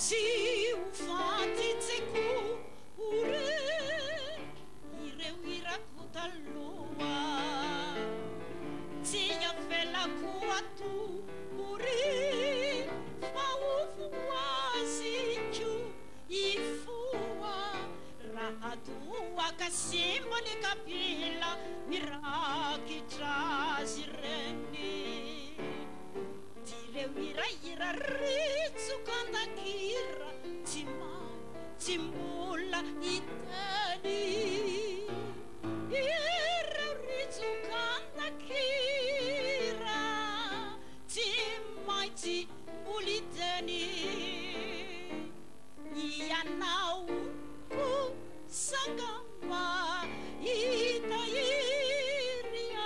Tsy ho fantintseko ore ireo irako taloha tsy avelako ato ore fa ho foaziko ifoa raha toa kasimbany kapila mirakitra azy reny direo irahira ritsokandakira tsy mbola hitany ireo ritsokandakira tsy maintsy mbola hitany ianao ko sangamba hitahiry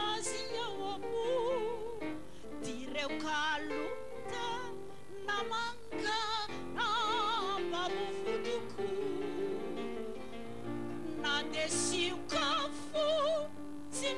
azy ao amo direo kalota namanga ambavofotoko na desio kafo tsy